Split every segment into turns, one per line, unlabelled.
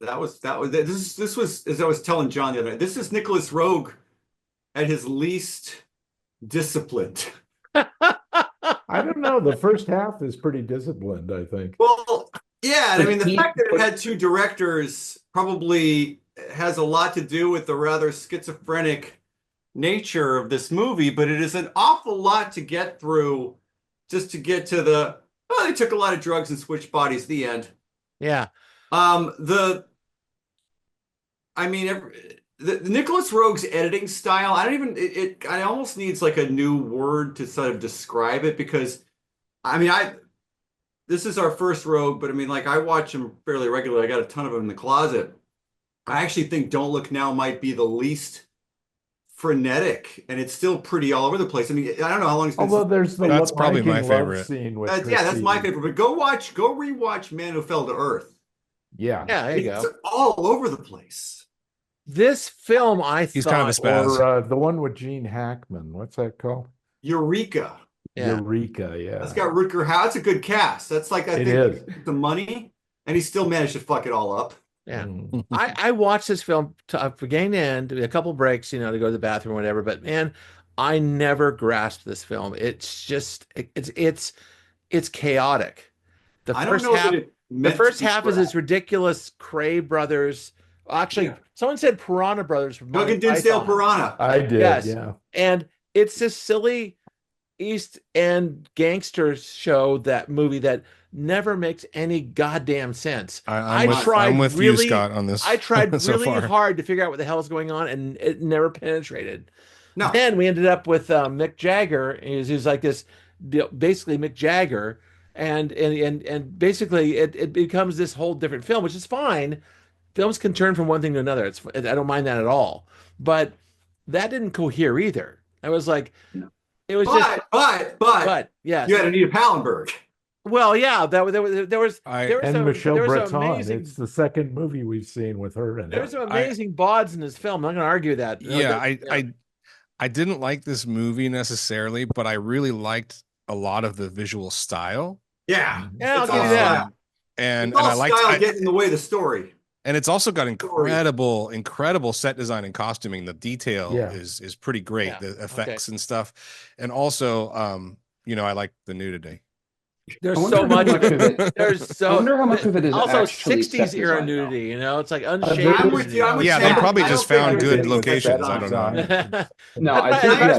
This was, as I was telling John the other night, this is Nicholas Roeg at his least disciplined.
I don't know. The first half is pretty disciplined, I think.
Well, yeah, and I mean the fact that it
but
had two directors probably has a lot to do with the rather schizophrenic nature of this movie, but it is an awful lot to get through just to get to the, oh, they took a lot of drugs and switched bodies, the end.
Yeah.
The I mean the Nicholas Rogue's editing style, I don't even I almost needs like a new word to sort of describe it because I mean I this is our first Rogue, but I mean like I watch him fairly regularly. I got a ton of them in the closet. I actually think Don't Look Now might be the least frenetic, and it's still pretty all over the place. I mean, I don't know how long it's been.
Although there's the
That's probably my
love
favorite
scene with
yeah, that's my
Christine.
favorite. But go rewatch Man Who Fell to Earth.
Yeah.
Yeah, there you
It's
go.
all over the place.
This film,
He's kind of a spaz.
Or the one with Gene Hackman. What's that called?
Eureka.
Yeah.
Eureka, yeah.
That's got Rutger Hauer. That's a good cast. That's like I
It
think
is.
the money, and he still managed to fuck it all up.
Yeah.
Mm.
I watched this film beginning to end, a couple breaks, to go to the bathroom or whatever, but man, I never grasped this film. It's just it's chaotic. The
I don't
first
know
half
that it
the
meant
first
to be
half is
crap.
this ridiculous Cray brothers. Actually,
Yeah.
someone said Piranha Brothers from
Doug
Monty
and Dinsdale
Python.
Piranha.
I did,
Yes.
yeah.
And it's this silly East End gangster show, that movie that never makes any goddamn sense.
I'm with you, Scott, on this.
I tried
so
really
far.
hard to figure out what the hell is going on, and it never penetrated.
No.
Then we ended up with Mick Jagger. He's like this, basically Mick Jagger, and basically it becomes this whole different film, which is fine. Films can turn from one thing to another. I don't mind that at all. But that didn't cohere either. I was like,
No.
it was just,
But
yes.
you had Anita Pallenberg.
Well, yeah, there was
And Michelle
there was
Breton.
amazing,
It's the second movie we've seen with her in
there's
it.
some amazing bods in this film. I'm not going to argue that.
Yeah, I didn't like this movie necessarily, but I really liked a lot of the visual style.
Yeah.
Yeah, I'll
It's
give you
all
that.
style.
And
It's all
I liked
style getting in the way of the story.
and it's also got incredible set design and costuming. The detail
Yeah.
is pretty great.
Yeah.
The effects and stuff. And also I like the nudity.
There's
I wonder
so
how
much
much
of
of
it.
it-
There's so
I wonder how much of it is
also
actually
60s
set
era
design, though.
nudity. It's like
I'm
unshaded.
with you. I'm with
Yeah,
you.
they probably
I
just
don't think
found good
everything was
locations.
set
I don't know.
design.
No, I
But
think,
I-
yeah,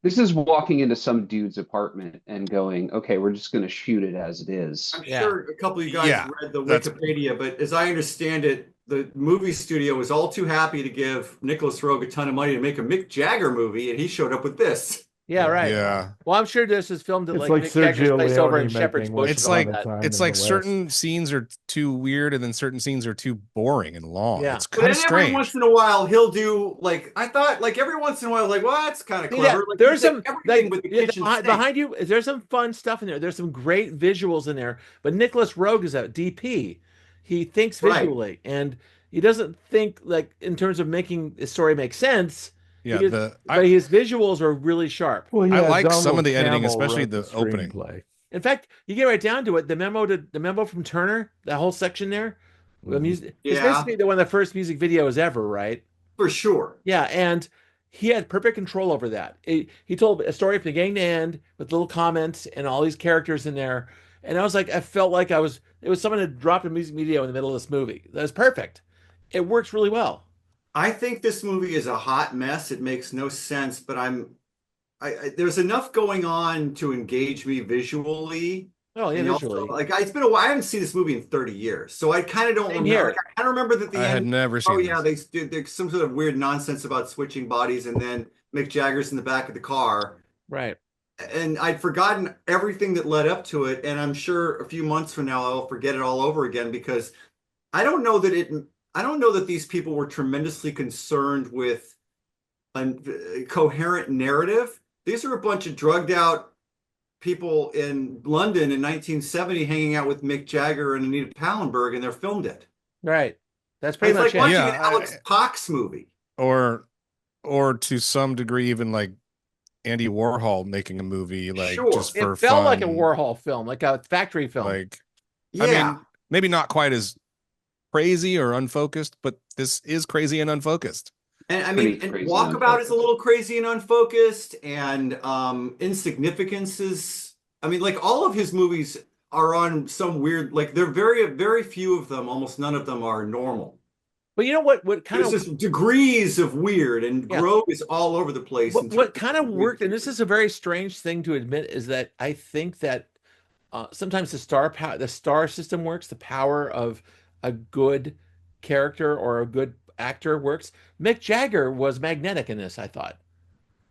this is walking into some dude's apartment and going, okay, we're just going to shoot it as it is.
I'm
Yeah.
sure a couple of you guys
Yeah,
read the
that's-
Wikipedia, but as I understand it, the movie studio was all too happy to give Nicholas Roeg a ton of money to make a Mick Jagger movie, and he showed up with this.
Yeah, right.
Yeah.
Well, I'm sure this is filmed at
It's
like
like
Mick Jagger's
Sergio
place over in
Leone
Shepherd's
making
Bush.
It's
and all
like
that.
Time
it's
in
like
the West.
certain scenes are too weird and then certain scenes are too boring and long.
Yeah.
It's
But
kind of
then every
strange.
once in a while, he'll do like I thought. Like every once in a while, like, well, that's kind of
See
clever.
that?
Like,
There's
he
some
did everything
like
with the
yeah,
kitchen
behind
sink.
you. There's some fun stuff in there. There's some great visuals in there. But Nicholas Roeg is a DP. He thinks
Right.
visually, and he doesn't think like in terms of making the story make sense.
Yeah,
But his visuals are really sharp.
Well,
I
yeah,
like some
Donald
of the editing,
Campbell
especially
wrote
the opening.
screenplay.
In fact, you get right down to it. The memo from Turner, that whole section there, the music. It's
Yeah.
basically one of the first music videos ever, right?
For sure.
Yeah, and he had perfect control over that. He told a story from beginning to end with little comments and all these characters in there. And I was like, I felt like it was someone had dropped a music video in the middle of this movie. That was perfect. It works really well.
I think this movie is a hot mess. It makes no sense, but there's enough going on to engage me visually.
Oh yeah,
And
visually.
also, like it's been a while. I haven't seen this movie in 30 years, so I kind of don't
Same
remember.
here.
Like, I kind of remember that the
I had
end.
never seen
Oh yeah,
this.
they did there's some sort of weird nonsense about switching bodies, and then Mick Jagger's in the back of the car,
Right.
and I'd forgotten everything that led up to it. And I'm sure a few months from now I'll forget it all over again because I don't know that it. I don't know that these people were tremendously concerned with a coherent narrative. These are a bunch of drugged out people in London in 1970 hanging out with Mick Jagger and Anita Pallenberg, and they're filmed it.
Right. That's pretty
It's
much
like watching
Yeah,
an Alex Cox movie.
or to some degree even like Andy Warhol making a movie like
Sure.
just for
It felt like a
fun.
Warhol film, like a factory film.
Like
Yeah.
I mean, maybe not quite as crazy or unfocused, but this is crazy and unfocused.
And I
Pretty
mean, and
crazy
Walkabout is a
unfocused.
little crazy and unfocused, and Insignificance is, I mean, like all of his movies are on some weird, like they're very few of them, almost none of them are normal.
But you know what kind
There's
of
just degrees of weird, and
yeah.
Grove is all over the place. In
What
terms
kind of
of
worked, and this is a very strange thing to admit, is that I think that sometimes the star system works, the power of a good character or a good actor works. Mick Jagger was magnetic in this, I thought.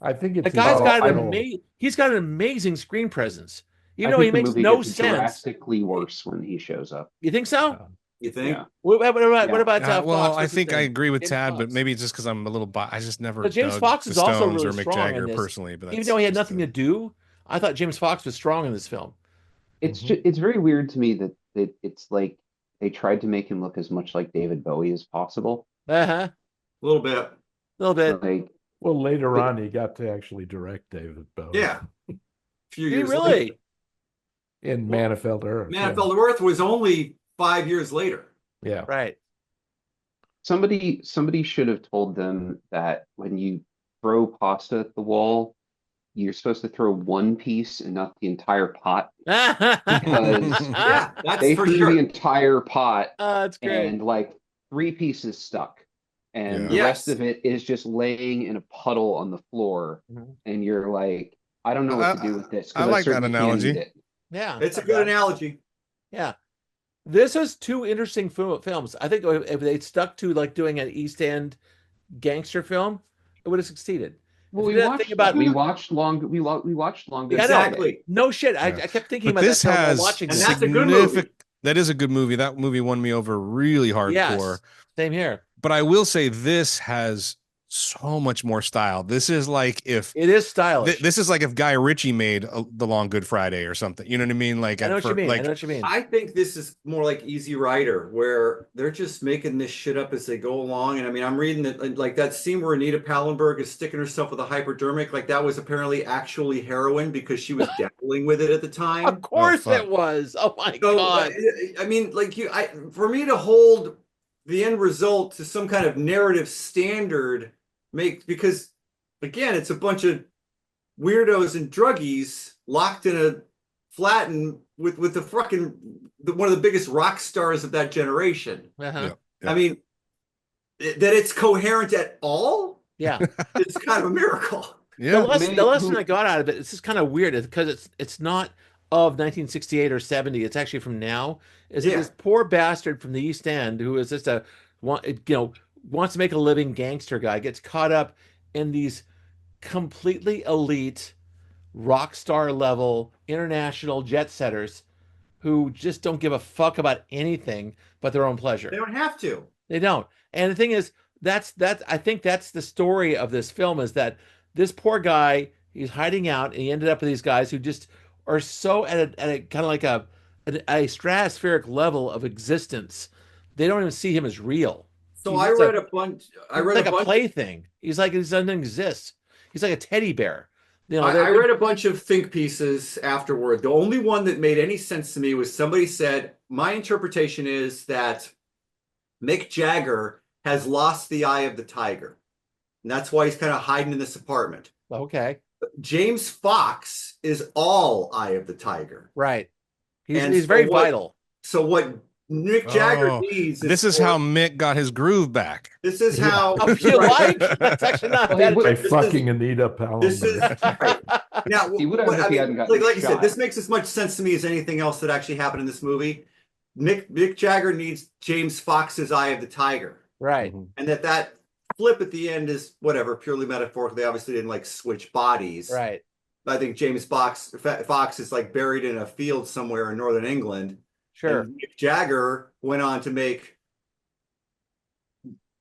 I think
The
it's his
guy's got
style.
he's got an amazing screen presence. Even
I
though he
think the
makes
movie
no
gets
sense.
drastically worse when he shows up.
You think so?
You think?
Yeah.
What about
Well,
Fox?
I
What's his
think I
name?
agree with
James
Tad, but
Fox.
maybe it's just because I'm a little I just never
But James
dug
Fox
the
is also
Stones
really
or Mick
strong in
Jagger
this.
personally, but
Even
that's
though he had
just
nothing to do, I thought James Fox was strong in this film.
It's
Mhm.
just, it's very weird to me that it's like they tried to make him look as much like David Bowie as possible.
Uh-huh.
A little bit.
A little bit.
Like,
Well, later
It-
on, he got to actually direct David Bowie.
Yeah. A few
Did he
years
really?
later.
In
Well,
Man of Fell to Earth.
Man of Fell to Earth was only 5 years later.
Yeah.
Right.
somebody should have told them that when you throw pasta at the wall, you're supposed to throw one piece and not the entire pot. Because
Yeah, that's
They
for
threw the
sure.
entire pot
That's great.
and like 3 pieces stuck. And
Yeah.
the rest
Yes.
of it is just laying in a puddle on the floor.
Mhm.
And you're like, I don't know what to do with this
I
because I
like that
certainly can't
analogy.
eat it.
Yeah.
It's a
not
good
bad.
analogy.
Yeah. This was two interesting films. I think if they stuck to like doing an East End gangster film, it would have succeeded.
Well,
If
we
you didn't think
watched
about,
we watched we watched Long Good
Yeah, I know.
Friday.
Exactly.
no shit. I
Yeah.
kept thinking
But
about
this
that film while
has
watching
And
this.
that's a good movie.
significant. That is a good movie. That movie won me over really hardcore.
Yes. Same here.
But I will say this has so much more style. This is like if
It is stylish.
this is like if Guy Ritchie made The Long Good Friday or something. You know what I mean? Like
I know what you mean. I
like
know what you mean.
I think this is more like Easy Rider, where they're just making this shit up as they go along. And I mean, I'm reading that like that scene where Anita Pallenberg is sticking herself with a hypodermic, like that was apparently actually heroin because she was dabbling with it at the time.
Of course
fuck.
it was. Oh my
So,
God.
I mean, like for me to hold the end result to some kind of narrative standard because again, it's a bunch of weirdos and druggies locked in a flat and with the fucking one of the biggest rock stars of that generation.
Uh-huh.
Yeah.
I mean, that it's coherent at all
Yeah.
is kind of a miracle.
yeah.
The lesson I got out of it, it's just kind of weird because it's not of 1968 or 70. It's actually from now. Is that
Yeah.
this poor bastard from the East End who is just wants to make a living gangster guy gets caught up in these completely elite rock star level international jet setters who just don't give a fuck about anything but their own pleasure.
They don't have to.
They don't. And the thing is, that's I think that's the story of this film is that this poor guy, he's hiding out and he ended up with these guys who just are so at a kind of like a stratospheric level of existence. They don't even see him as real.
So
He's
I
just
read a bunch. I read
like
a
a
bunch.
plaything. He's like he doesn't exist. He's like a teddy bear. You know,
I read a bunch of think pieces afterward. The only one that made any sense to me was somebody said, my interpretation is that Mick Jagger has lost the eye of the tiger. And that's why he's kind of hiding in this apartment.
okay,
James Fox is all eye of the tiger.
right. He's
And
he's
so
very
what-
vital.
So what Mick Jagger
Oh,
needs
This is how Mick got his groove back.
this is
Yeah.
how
Oh, you like? That's actually not
Well,
bad.
he
By
This is-
fucking Anita
this is
Pallenberg.
right. Now,
He would have if
I
he
mean,
hadn't gotten
like I said,
shot.
this makes as much sense to me as anything else that actually happened in this movie. Mick Jagger needs James Fox's eye of the tiger,
Right.
Mhm.
and that flip at the end is whatever, purely metaphorical. They obviously didn't like switch bodies.
Right.
I think James Fox is like buried in a field somewhere in northern England.
Sure.
And Mick Jagger went on to make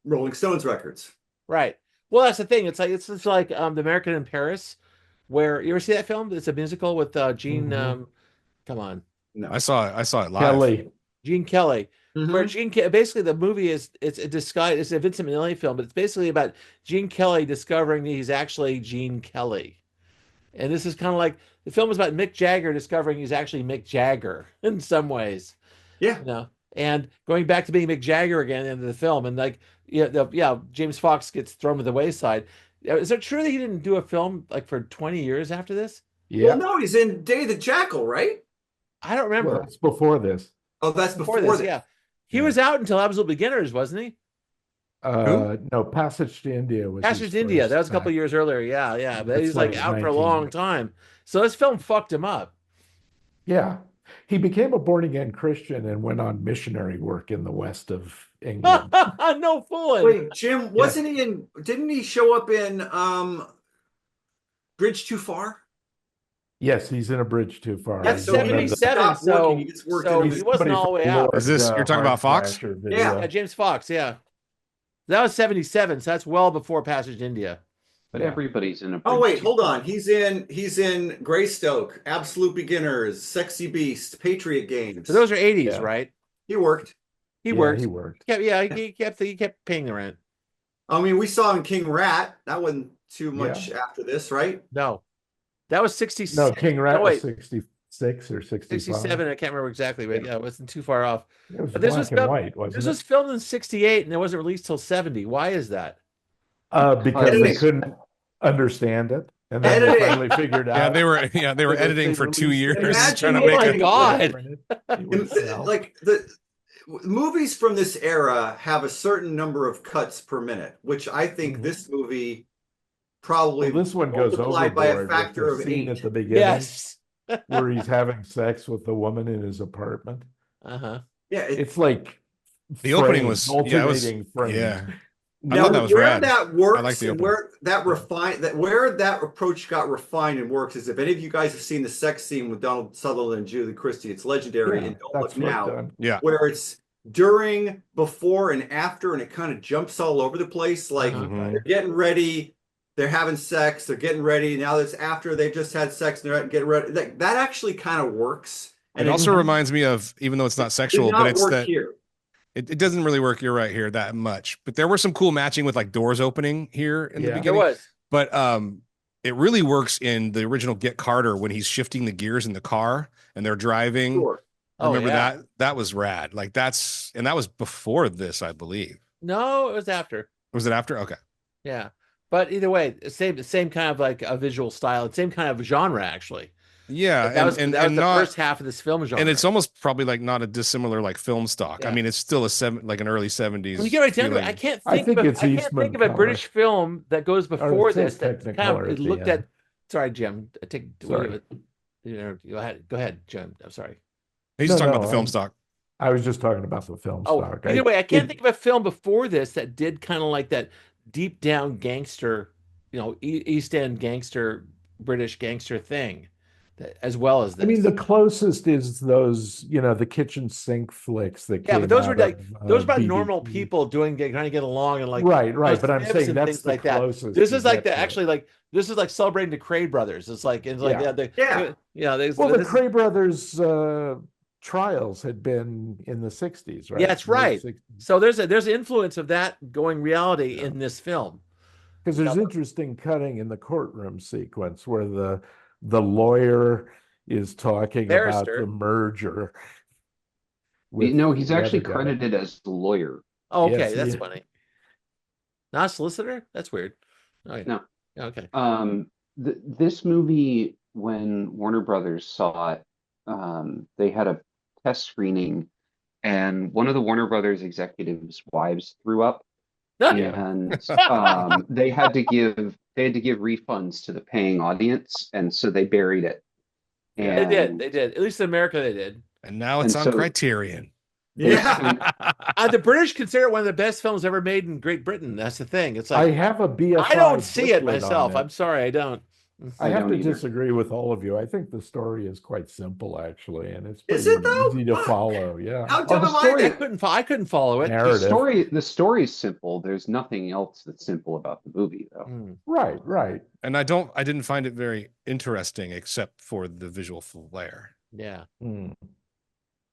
Rolling Stones records.
Right. Well, that's the thing. It's like the American in Paris, where you ever see that film? It's a musical with Gene.
Mhm.
Come on,
No.
I saw it live.
Kelly.
Gene Kelly. Where
Mhm.
basically the movie it's a disguise. It's a Vincent Minnelli film, but it's basically about Gene Kelly discovering that he's actually Gene Kelly, and this is kind of like the film is about Mick Jagger discovering he's actually Mick Jagger in some ways.
Yeah.
You know, and going back to being Mick Jagger again at the end of the film, and like James Fox gets thrown to the wayside. Is it true that he didn't do a film like for 20 years after this?
Well,
Yeah.
no, he's in Day of the Jackal, right?
I don't remember.
Well, it's before this.
Oh, that's before
this,
this.
yeah. He
Yeah.
was out until Absolute Beginners, wasn't he?
No, Passage to India was
Passage
his
to India. That was
first
a couple
act.
years earlier. Yeah. But
That's
he's like
like
out for a
19
long time. So this film fucked him up.
Yeah. He became a born-again Christian and went on missionary work in the west of England.
No fooling.
Wait, Jim, wasn't he in? Didn't he show up in Bridge Too Far?
Yes, he's in A Bridge Too Far.
That's
He's one of the-
77,
Stopped working, he
so,
gets worked
so
in
he
the-
wasn't
somebody
all the way
from
out.
Is this- you're talking about
Hard
Fox?
Thrasher video.
Yeah.
James Fox, yeah. That was 77, so that's well before Passage to India.
But
Yeah.
everybody's in a.
Oh
bridge
wait,
too
hold
far.
on. He's in Greystoke, Absolute Beginners, Sexy Beast, Patriot Games.
So those are 80s,
Yeah.
right?
He worked.
He
Yeah,
worked.
He worked.
He kept paying the rent.
I mean, we saw him in King Rat. That wasn't too much after this, right?
No. That was 66.
No, King Rat
Oh,
was
wait.
66 or 65.
67. I can't remember exactly, but yeah, it wasn't too far off.
It was
But this
black
was
and
filmed-
white, wasn't
This
it?
was filmed in 68 and it wasn't released till 70. Why is that?
Because they
Editing.
couldn't understand it, and then they
Editing.
finally figured out.
Yeah, they were
that if
editing
they
for 2
released it-
years
Imagine-
trying to
oh
make
my
it.
God.
It would sell.
Like the movies from this era have a certain number of cuts per minute, which I think
Mhm.
this movie probably
Well, this one goes
multiplied by a
overboard with
factor
the
of
scene
8.
at the beginning
Yes.
where he's having sex with the woman in his apartment.
Uh-huh.
Yeah,
It's like
The opening
frames,
was- yeah, it was-
alternating frames.
Yeah. I
now
thought that was
where
rad.
that works
I like the
and
opening.
where that approach got refined and works is if any of you guys have seen the sex scene with Donald Sutherland and Julie Christie, it's legendary.
Yeah,
And Don't
that's
Look
right
Now,
done.
Yeah.
where it's during, before, and after, and it kind of jumps all over the place. Like
Uh-huh.
Mhm.
they're getting ready, they're having sex, they're getting ready. Now it's after they've just had sex and they're getting ready. That actually kind of works.
It also reminds me of, even though it's not
did
sexual,
not
but it's
work
that
here.
it doesn't really work. You're right here that much, but there were some cool matching with like doors opening here in the
Yeah.
It
beginning.
was.
But it really works in the original Get Carter when he's shifting the gears in the car and they're driving.
Sure.
Oh,
Remember
yeah.
that was rad. Like that was before this, I believe.
No, it was after.
Was it after? Okay.
Yeah. But either way, same kind of like a visual style, same kind of genre, actually.
Yeah,
That was the
not,
first half of this film genre.
and it's almost probably like not a dissimilar like film stock. I
Yeah.
mean, it's still like an early 70s.
When you get right down to it,
feeling.
I can't
I
think
think
of
it's
I can't
Eastman
think of a
color.
British film that goes before
it says
this that kind
Technicolor
of
at the
looked
end.
at. Sorry, Jim.
Sorry.
Go ahead, Jim. I'm sorry.
He's
No,
just talking
no,
about the film
I'm-
stock.
I was just talking about the film
Oh,
stock.
either way, I can't
it-
think of a film before this that did kind of like that deep down gangster, East End gangster, British gangster thing, as well as this.
I mean, the closest is those, the kitchen sink flicks that
yeah,
came
but those were
out
like
of,
those were about
BBC.
normal people trying to get along and like
right.
house
But I'm
tips
saying
and
that's
things
the
like that.
closest.
This
you
is like
get
the
to it.
actually like this is like celebrating the Cray brothers. It's like
Yeah. Well, the Cray brothers trials had been in the 60s, right?
Yeah, that's right.
Because
So there's influence of that going reality in this film.
there's
Yeah.
interesting cutting in the courtroom sequence where the lawyer is talking about
Barrister.
the merger.
He's
the
actually
other guy.
credited as the lawyer.
Oh, okay,
Yes,
that's
yeah.
funny. Not a solicitor? That's weird. Oh, yeah.
No.
Okay.
This movie, when Warner Brothers saw it, they had a test screening, and one of the Warner Brothers executives' wives threw up, and they had to give refunds to the paying audience, and so they buried it.
They did. At least in America, they did.
And now it's
And
on
so-
Criterion.
Yeah.
The British consider it one of the best films ever made in Great Britain. That's the thing. It's
I
like
have a BFI.
I don't see it
booklet on
myself.
it.
I'm sorry, I don't.
I
I
have
don't
to
either.
disagree with all of you. I think the story is quite simple, actually, and it's
Is
pretty
it, though?
easy to
Fuck.
follow. Yeah.
How
Oh,
dumb
the
am I?
story-
I couldn't follow it.
Narrative.
The story is simple. There's nothing else that's simple about the movie, though.
Hmm.
Right.
And I didn't find it very interesting except for the visual flair.
Yeah.
Hmm.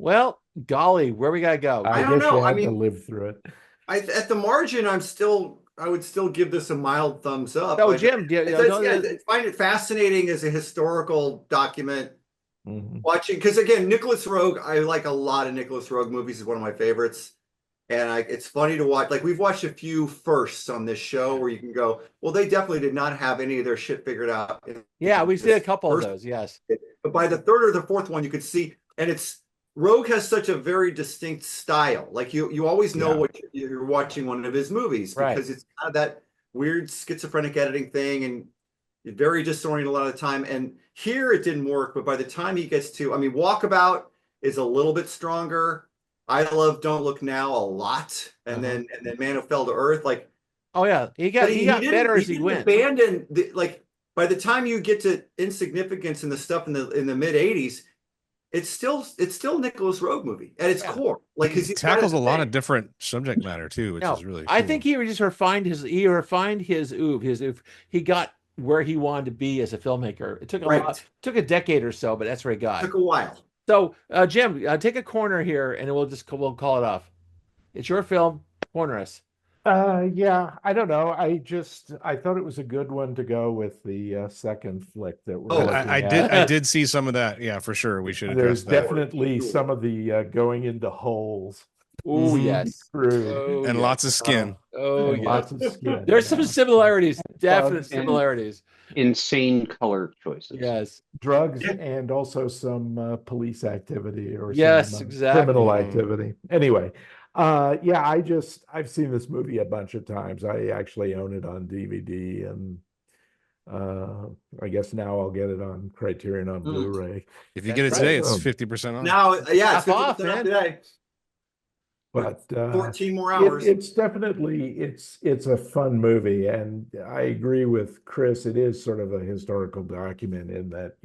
Well, golly, where we gotta go?
I
don't
guess
know.
you
I
have to
mean-
live through it.
At the margin, I would still give this a mild thumbs up.
Oh,
Like,
Jim,
I find it fascinating as a historical document. watching, because again, Nicholas Roeg, I like a lot of Nicholas Roeg movies. Is one of my favorites. And it's funny to watch. Like we've watched a few firsts on this show where you can go, well, they definitely did not have any of their shit figured out.
Yeah, we've seen a couple of those. Yes,
but by the third or the fourth one, you could see, and Rogue has such a very distinct style. Like you always know what you're watching one of his movies because it's kind of that weird schizophrenic editing thing, and you're very disoriented a lot of the time. And here it didn't work, but by the time he gets to, I mean, Walkabout is a little bit stronger. I love Don't Look Now a lot, and then Man Who Fell to Earth, like
he got better as he went.
Abandon like by the time you get to Insignificance and the stuff in the mid '80s, it's still Nicholas Roeg movie at its core. Like
he tackles a lot of different subject matter too, which is really cool.
I think he just refined his oomph. He got where he wanted to be as a filmmaker. It took a decade or so, but that's where he got.
It took a while.
So, Jim, take a corner here, and we'll call it off. It's your film. Corner us.
Yeah, I don't know. I thought it was a good one to go with the second flick that we're looking at.
I did see some of that. Yeah, for sure. We should address that.
There's definitely some of the going into holes.
Oh yes,
and lots of skin.
Lots of skin.
There's some similarities, definite similarities.
Insane color choices.
Yes,
drugs and also some police activity or
exactly
criminal activity. Anyway, I've seen this movie a bunch of times. I actually own it on DVD, and I guess now I'll get it on Criterion on Blu-ray.
If you get it today, it's 50% off.
Now, it's 50%
off
today.
But
14 more hours.
It's definitely it's a fun movie, and I agree with Chris. It is sort of a historical document in that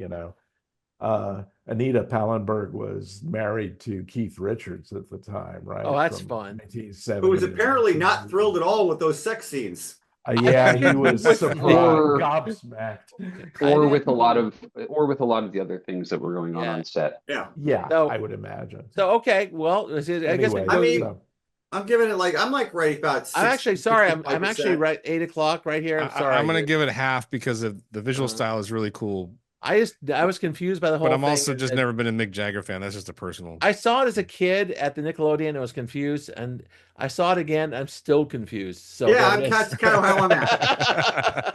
Anita Pallenberg was married to Keith Richards at the time, right?
Oh, that's fun.
Who was apparently not thrilled at all with those sex scenes.
Yeah, he was gobsmacked.
Or with a lot of the other things that were going on set.
Yeah, so, I would imagine.
So okay, well, I guess
I'm giving it I'm ready about.
I'm actually sorry. I'm actually right 8 o'clock right here. I'm sorry.
I'm gonna give it half because of the visual style is really cool.
I was confused by the whole thing.
But I'm also just never been a Mick Jagger fan. That's just a personal.
I saw it as a kid at the Nickelodeon and was confused, and I saw it again. I'm still confused. So
yeah, that's kind of how I'm at.